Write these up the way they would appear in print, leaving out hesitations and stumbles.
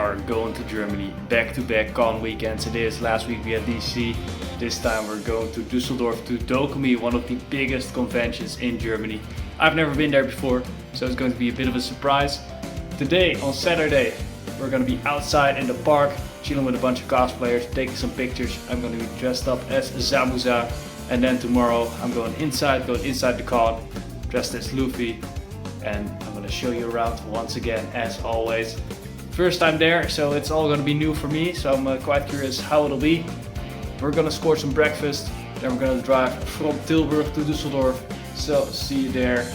are going to Germany back-to-back con weekends. It is. Last week we had DC. This time we're going to Düsseldorf to Dokomi, one of the biggest conventions in Germany. I've never been there before, so it's going to be a bit of a surprise. Today, on Saturday, we're going to be outside in the park, chilling with a bunch of cosplayers, taking some pictures. I'm going to be dressed up as Zabuza. And then tomorrow I'm going inside the con, dressed as Luffy. And I'm going to show you around once again, as always. First time there, so it's all going to be new for me. So I'm quite curious how it'll be. We're going to score some breakfast. Then we're going to drive from Tilburg to Düsseldorf. So see you there.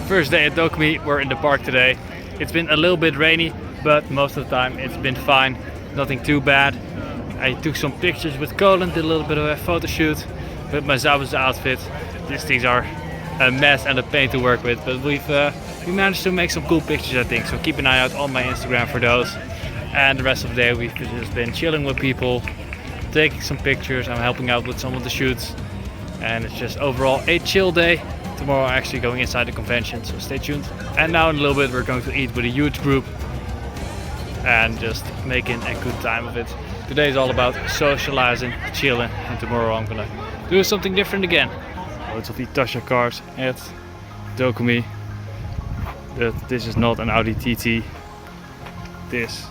First day at Dokomi, we're in the park today. It's been a little bit rainy, but most of the time it's been fine, nothing too bad. I took some pictures with Colin, did a little bit of a photo shoot with my Zabuza outfit. These things are a mess and a pain to work with, but we managed to make some cool pictures, I think. So keep an eye out on my Instagram for those. And the rest of the day we've just been chilling with people, taking some pictures. I'm helping out with some of the shoots, and it's just overall a chill day. Tomorrow I'm actually going inside the convention, so stay tuned. And now in a little bit we're going to eat with a huge group and just making a good time of it. Today is all about socializing, chilling, and tomorrow I'm gonna do something different again. Loads of Itasha cars at Dokomi. But this is not an Audi TT. This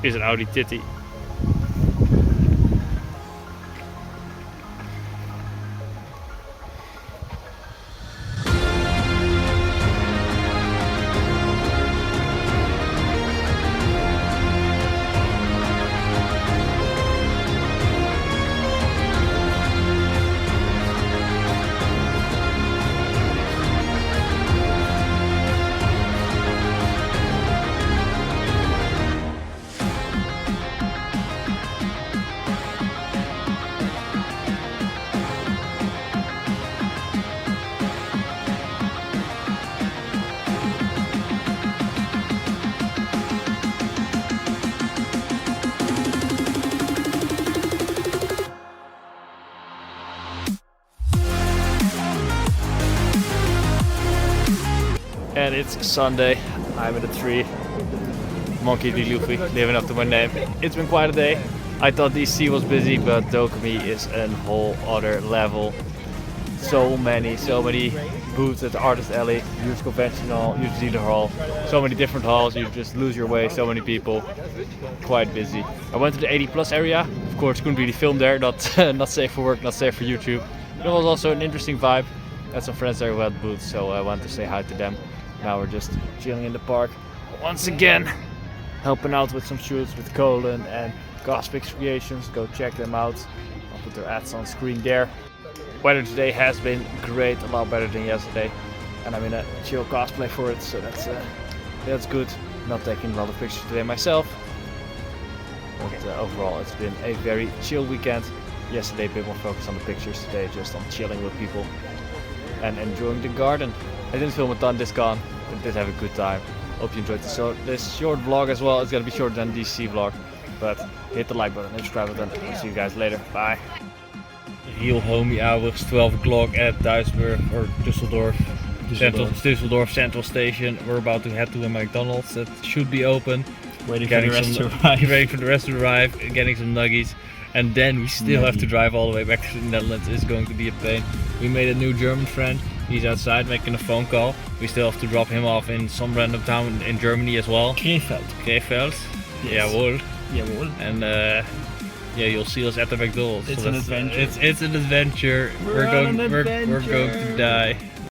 is an Audi Titty. And it's Sunday, I'm at a tree, Monkey D. Luffy, living up to my name. It's been quite a day. I thought DC was busy, but Dokomi is a whole other level. So many booths at the Artist Alley, huge convention hall, huge theater hall, so many different halls, you just lose your way, so many people, quite busy. I went to the 80+ area, of course couldn't really film there, not safe for work, not safe for YouTube. But it was also an interesting vibe. I had some friends there who had booths, so I wanted to say hi to them. Now we're just chilling in the park once again, helping out with some shoots with Colin and Gospix Creations. Go check them out. I'll put their ads on screen there. Weather today has been great, a lot better than yesterday, and I'm in a chill cosplay for it, so that's good. Not taking a lot of pictures today myself, but overall it's been a very chill weekend. Yesterday a bit more focused on the pictures, today just on chilling with people and enjoying the garden. I didn't film a ton this con, but did have a good time. Hope you enjoyed this short vlog as well. It's gonna be shorter than the DC vlog, but hit the like button and subscribe button. I'll see you guys later. Bye. Heel homie hours, 12 o'clock at Duisburg or Düsseldorf. Düsseldorf Central Station. We're about to head to a McDonald's that should be open. Waiting for the rest to arrive. Waiting for the rest to arrive, getting some nuggies. And then we still have to drive all the way back to the Netherlands. It's going to be a pain. We made a new German friend. He's outside making a phone call. We still have to drop him off in some random town in Germany as well. Krefeld. Krefeld. Yes. Jawohl. Jawohl. And yeah, you'll see us at the McDonald's. It's so an adventure. It's an adventure. We're going to die.